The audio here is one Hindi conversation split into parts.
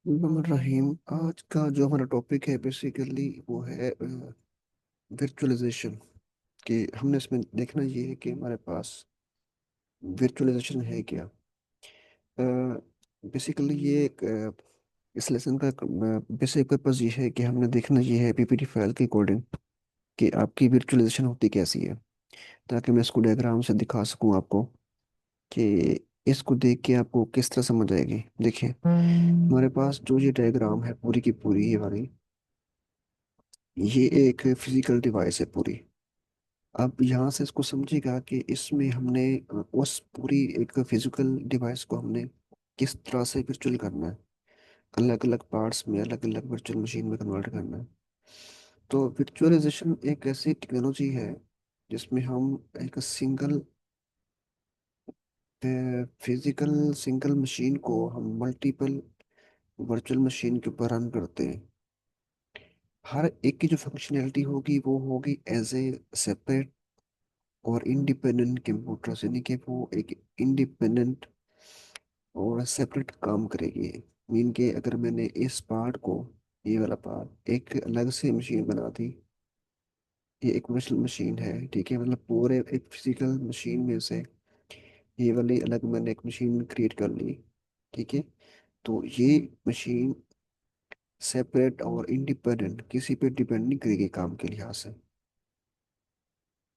रहीम, आज का जो हमारा टॉपिक है बेसिकली वो है वर्चुअलाइजेशन। कि हमने इसमें देखना ये है कि हमारे पास वर्चुअलाइजेशन है क्या। बेसिकली ये एक इस लेसन का बेसिक पर्पस ये है कि हमने देखना ये है पीपीटी फाइल के अकॉर्डिंग कि आपकी वर्चुअलाइजेशन होती कैसी है, ताकि मैं इसको डायग्राम से दिखा सकूं आपको कि इसको देख के आपको किस तरह समझ आएगी। देखिए, हमारे पास जो ये डायग्राम है पूरी की पूरी ये वाली, ये एक फिजिकल डिवाइस है पूरी। अब यहाँ से इसको समझिएगा कि इसमें हमने उस पूरी एक फिजिकल डिवाइस को हमने किस तरह से वर्चुअल करना है, अलग अलग पार्ट्स में अलग अलग वर्चुअल मशीन में कन्वर्ट करना है। तो वर्चुअलाइजेशन एक ऐसी टेक्नोलॉजी है जिसमें हम एक फिजिकल सिंगल मशीन को हम मल्टीपल वर्चुअल मशीन के ऊपर रन करते हैं। हर एक की जो फंक्शनैलिटी होगी वो होगी एज ए सेपरेट और इंडिपेंडेंट कंप्यूटर, यानी कि वो एक इंडिपेंडेंट और सेपरेट काम करेगी। मीन के अगर मैंने इस पार्ट को, ये वाला पार्ट एक अलग से मशीन बना दी, ये एक वर्चुअल मशीन है, ठीक है, मतलब पूरे एक फिजिकल मशीन में से ये वाली अलग मैंने एक मशीन क्रिएट कर ली, ठीक है। तो ये मशीन सेपरेट और इंडिपेंडेंट किसी पे डिपेंड नहीं करेगी काम के लिहाज से।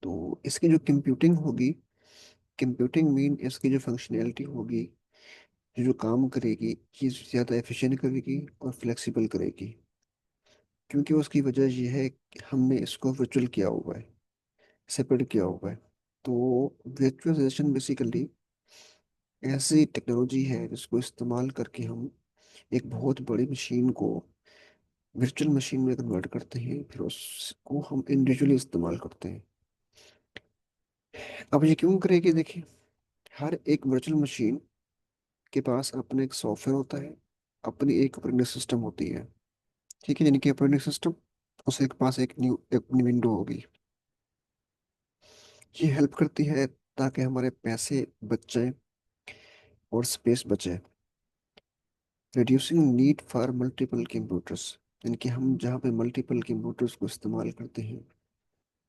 तो इसकी जो कंप्यूटिंग होगी, कंप्यूटिंग मीन इसकी जो फंक्शनैलिटी होगी, जो जो काम करेगी, ये ज़्यादा एफिशिएंट करेगी और फ्लेक्सिबल करेगी। क्योंकि उसकी वजह ये है कि हमने इसको वर्चुअल किया हुआ है, सेपरेट किया हुआ है। तो वर्चुअलाइजेशन बेसिकली ऐसी टेक्नोलॉजी है जिसको इस्तेमाल करके हम एक बहुत बड़ी मशीन को वर्चुअल मशीन में कन्वर्ट करते हैं, फिर उसको हम इंडिविजुअली इस्तेमाल करते हैं। अब ये क्यों करेगी, देखिए, हर एक वर्चुअल मशीन के पास अपना एक सॉफ्टवेयर होता है, अपनी एक ऑपरेटिंग सिस्टम होती है, ठीक है, यानी कि ऑपरेटिंग सिस्टम, उसके पास एक न्यू अपनी विंडो होगी। ये हेल्प करती है ताकि हमारे पैसे बच जाए और स्पेस बचे। Reducing need for multiple computers, यानी कि हम जहाँ पे मल्टीपल कंप्यूटर्स को इस्तेमाल करते हैं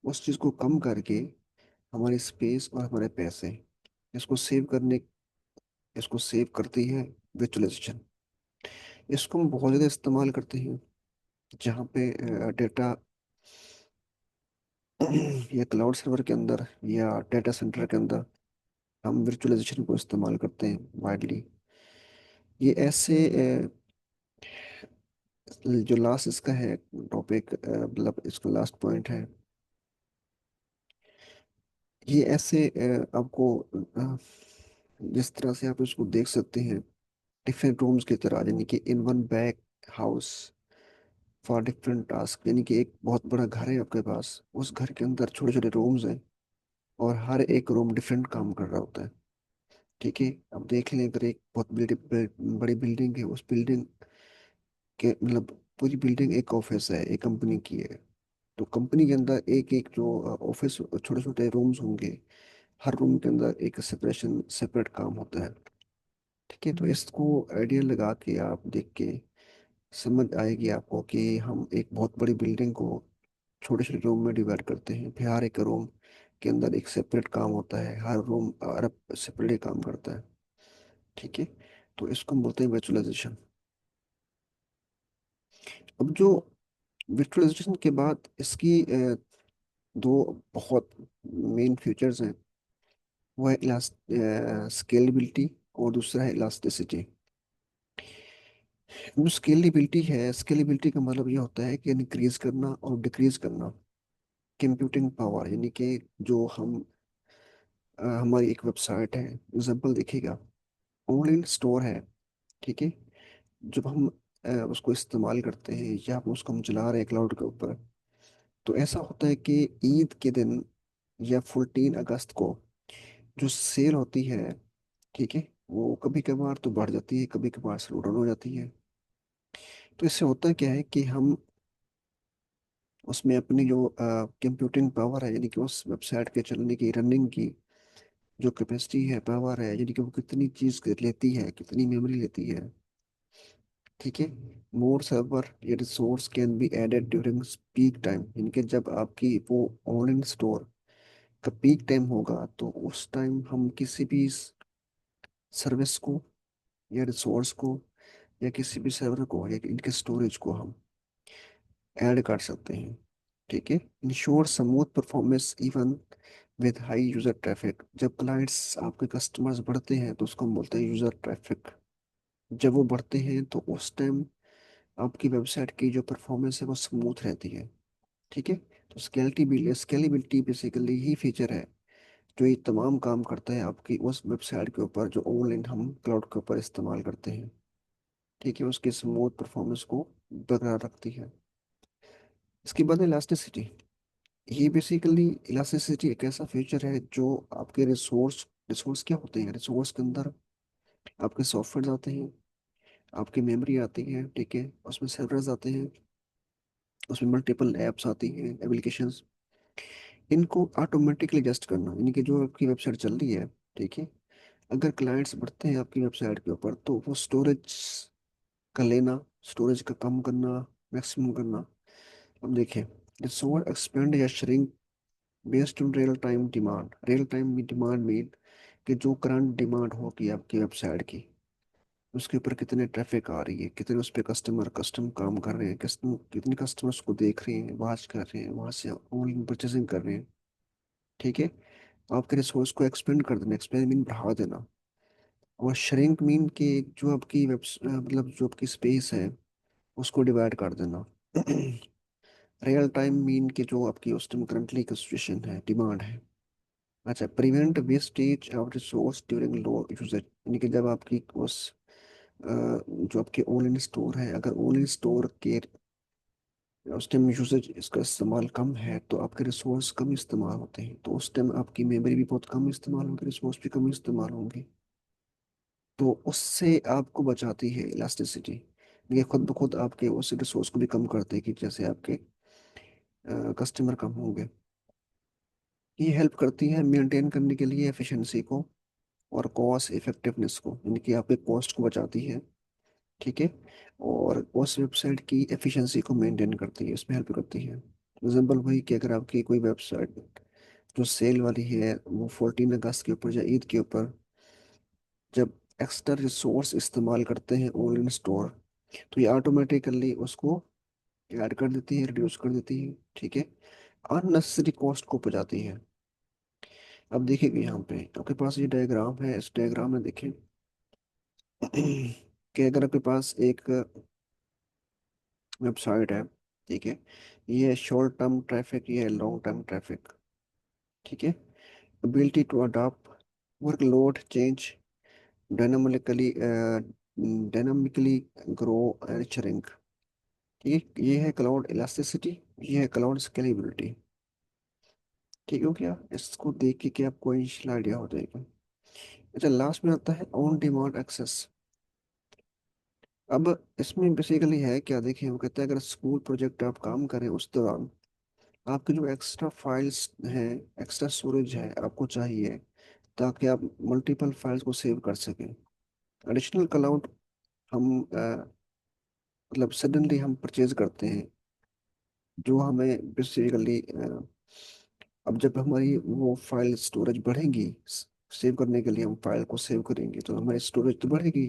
उस चीज़ को कम करके हमारी स्पेस और हमारे पैसे, इसको सेव करने इसको सेव करती है विजुअलाइजेशन। इसको हम बहुत ज़्यादा इस्तेमाल करते हैं जहाँ पे डेटा या क्लाउड सर्वर के अंदर या डेटा सेंटर के अंदर हम वर्चुअलाइजेशन को इस्तेमाल करते हैं वाइडली। ये ऐसे जो लास्ट इसका है टॉपिक, मतलब इसका लास्ट पॉइंट है, ये ऐसे आपको जिस तरह से आप इसको देख सकते हैं डिफरेंट रूम्स की तरह, यानी कि in one bag house for different task, यानी कि एक बहुत बड़ा घर है आपके पास, उस घर के अंदर छोटे छोटे रूम्स हैं और हर एक रूम डिफरेंट काम कर रहा होता है, ठीक है। अब देख लें, अगर एक बहुत बड़ी बिल्डिंग है, उस बिल्डिंग के मतलब पूरी बिल्डिंग एक ऑफिस है, एक कंपनी की है। तो कंपनी के अंदर एक एक जो ऑफिस छोटे छोटे रूम्स होंगे, हर रूम के अंदर एक सेपरेट काम होता है, ठीक है। तो इसको आइडिया लगा के आप देख के समझ आएगी आपको कि हम एक बहुत बड़ी बिल्डिंग को छोटे छोटे रूम में डिवाइड करते हैं, फिर हर एक रूम के अंदर एक सेपरेट काम होता है, हर रूम हर सेपरेटली काम करता है, ठीक है। तो इसको हम बोलते हैं वर्चुअलाइजेशन। अब जो वर्चुअलाइजेशन के बाद इसकी दो बहुत मेन फीचर्स हैं, वो है स्केलेबिलिटी और दूसरा है इलास्टिसिटी। जो स्केलेबिलिटी है, स्केलेबिलिटी का मतलब ये होता है कि इंक्रीज करना और डिक्रीज करना कंप्यूटिंग पावर, यानी कि जो हम हमारी एक वेबसाइट है, एग्जांपल देखिएगा, ऑनलाइन स्टोर है, ठीक है। जब हम उसको इस्तेमाल करते हैं या उसको हम चला रहे हैं क्लाउड के ऊपर, तो ऐसा होता है कि ईद के दिन या 14 अगस्त को जो सेल होती है, ठीक है, वो कभी कभार तो बढ़ जाती है, कभी कभार स्लो डाउन हो जाती है। तो इससे होता क्या है कि हम उसमें अपनी जो कंप्यूटिंग पावर है, यानी कि उस वेबसाइट के चलने की रनिंग की जो कैपेसिटी है, पावर है, यानी कि वो कितनी चीज़ लेती है, कितनी मेमोरी लेती है, ठीक है। मोर सर्वर ये resource can be added during peak time, यानी कि जब आपकी वो ऑनलाइन स्टोर का पीक टाइम होगा तो उस टाइम हम किसी भी सर्विस को या रिसोर्स को या किसी भी सर्वर को या इनके स्टोरेज को हम ऐड कर सकते हैं। ठीक है। Ensure smooth performance even with high user traffic, जब क्लाइंट्स आपके कस्टमर्स बढ़ते हैं तो उसको हम बोलते हैं यूजर ट्रैफिक। जब वो बढ़ते हैं तो उस टाइम आपकी वेबसाइट की जो परफॉर्मेंस है वो स्मूथ रहती है। ठीक है। तो स्केलेबिलिटी बेसिकली ही फीचर है जो ये तमाम काम करता है आपकी उस वेबसाइट के ऊपर जो ऑनलाइन हम क्लाउड के ऊपर इस्तेमाल करते हैं। ठीक है। उसकी स्मूथ परफॉर्मेंस को बरकरार रखती है। इसके बाद इलास्टिसिटी। ये बेसिकली इलास्टिसिटी एक ऐसा फीचर है जो आपके रिसोर्स रिसोर्स क्या होते हैं, रिसोर्स के अंदर आपके सॉफ्टवेयर आते हैं, आपकी मेमोरी आती है। ठीक है। उसमें सर्वर्स आते हैं, उसमें मल्टीपल एप्स आती हैं, एप्लीकेशंस। इनको ऑटोमेटिकली एडजस्ट करना, यानी कि जो आपकी वेबसाइट चल रही है, ठीक है, अगर क्लाइंट्स बढ़ते हैं आपकी वेबसाइट के ऊपर तो वो स्टोरेज का लेना, स्टोरेज का कम करना, मैक्सिमम करना। अब देखें, रिसोर्स एक्सपेंड या shrink based on real time demand mean कि जो करंट डिमांड होगी आपकी वेबसाइट की, उसके ऊपर कितने ट्रैफिक आ रही है, कितने उस पर कस्टम काम कर रहे हैं, कितने कस्टमर्स को देख रहे हैं, वॉच कर रहे हैं, वहां से ऑनलाइन परचेसिंग कर रहे हैं। ठीक है। आपके रिसोर्स को एक्सपेंड कर देना, एक्सपेंड मीन बढ़ा देना। और श्रिंक मीन के जो आपकी मतलब जो आपकी स्पेस है उसको डिवाइड कर देना। रियल टाइम मीन के जो आपकी उस टाइम करंटली का सिचुएशन है, डिमांड है। अच्छा, prevent wastage of resource during low usage, यानी कि जब आपकी उस जो आपके ऑनलाइन स्टोर है, अगर ऑनलाइन स्टोर के उस टाइम यूसेज इसका इस्तेमाल कम है तो आपके रिसोर्स कम इस्तेमाल होते हैं, तो उस टाइम आपकी मेमोरी भी बहुत कम इस्तेमाल होगी, रिसोर्स भी कम इस्तेमाल होंगे। तो उससे आपको बचाती है इलास्टिसिटी, ये खुद ब खुद आपके उस रिसोर्स को भी कम करते हैं कि जैसे आपके कस्टमर कम होंगे। ये हेल्प करती है मेंटेन करने के लिए एफिशिएंसी को और कॉस्ट इफेक्टिवनेस को, यानी कि आपके कॉस्ट को बचाती है। ठीक है। और उस वेबसाइट की एफिशिएंसी को मेंटेन करती है, इसमें हेल्प करती है। एग्जाम्पल वही कि अगर आपकी कोई वेबसाइट जो सेल वाली है वो 14 अगस्त के ऊपर या ईद के ऊपर जब एक्स्ट्रा रिसोर्स इस्तेमाल करते हैं ऑनलाइन स्टोर, तो ये ऑटोमेटिकली उसको ऐड कर देती है, रिड्यूस कर देती है। ठीक है। अननेसेसरी कॉस्ट को बचाती है। अब देखिए यहाँ पे आपके पास ये डायग्राम है, इस डायग्राम में देखें कि अगर आपके पास एक वेबसाइट है, ठीक है, ये शॉर्ट टर्म ट्रैफिक, ये लॉन्ग टर्म ट्रैफिक। ठीक है। ability to adapt workload change dynamically dynamically grow and shrink। ठीक है। ये है क्लाउड इलास्टिसिटी, ये है क्लाउड स्केलेबिलिटी। ठीक है क्या, इसको देख के क्या आपको इनिशियल आइडिया हो जाएगा। अच्छा, लास्ट में आता है ऑन डिमांड एक्सेस। अब इसमें बेसिकली है क्या, देखिए वो कहते हैं अगर स्कूल प्रोजेक्ट आप काम करें उस दौरान आपके जो एक्स्ट्रा फाइल्स हैं, एक्स्ट्रा स्टोरेज है आपको चाहिए ताकि आप मल्टीपल फाइल्स को सेव कर सकें। एडिशनल क्लाउड हम मतलब सडनली हम परचेज करते हैं जो हमें बेसिकली अब जब हमारी वो फाइल स्टोरेज बढ़ेगी, सेव करने के लिए हम फाइल को सेव करेंगे तो हमारी स्टोरेज तो बढ़ेगी,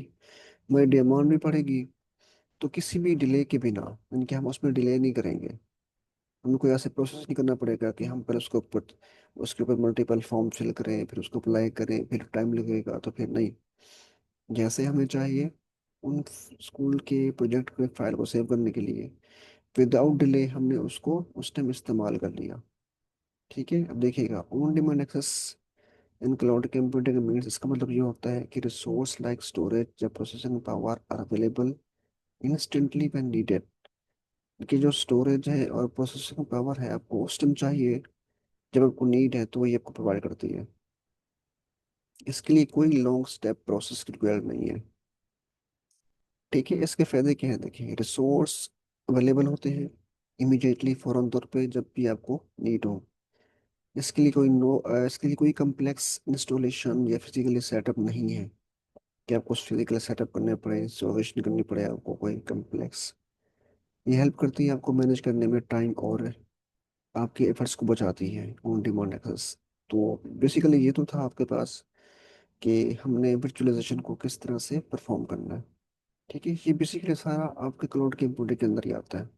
हमारी डिमांड भी बढ़ेगी। तो किसी भी डिले के बिना, यानी कि हम उसमें डिले नहीं करेंगे, हमें कोई ऐसे प्रोसेस नहीं करना पड़ेगा कि हम पहले उसके ऊपर मल्टीपल फॉर्म फिल करें, फिर उसको अप्लाई करें, फिर टाइम लगेगा, तो फिर नहीं। जैसे हमें चाहिए उन स्कूल के प्रोजेक्ट के फाइल को सेव करने के लिए विदाउट डिले हमने उसको उस टाइम इस्तेमाल कर लिया। ठीक है। अब देखिएगा on demand access in cloud computing means, इसका मतलब ये होता है कि रिसोर्स लाइक स्टोरेज या processing power are available instantly when needed, कि जो स्टोरेज है और प्रोसेसिंग पावर है आपको उस टाइम चाहिए जब आपको नीड है तो वही आपको प्रोवाइड करती है। इसके लिए कोई लॉन्ग स्टेप प्रोसेस रिक्वायर्ड नहीं है। ठीक है। इसके फायदे क्या हैं, देखिए रिसोर्स अवेलेबल होते हैं इमीडिएटली, फौरन तौर पे जब भी आपको नीड हो। इसके लिए कोई कम्प्लेक्स इंस्टॉलेशन या फिजिकली सेटअप नहीं है। कि आपको फिजिकल सेटअप करने पड़े, इंस्टॉलेशन करनी पड़े आपको कोई कम्प्लेक्स। ये हेल्प करती है आपको मैनेज करने में टाइम, और आपके एफर्ट्स को बचाती है ऑन डिमांड एक्सेस। तो बेसिकली ये तो था आपके पास कि हमने वर्चुअलाइजेशन को किस तरह से परफॉर्म करना है। ठीक है, ये बेसिकली सारा आपके क्लाउड के के अंदर ही आता है।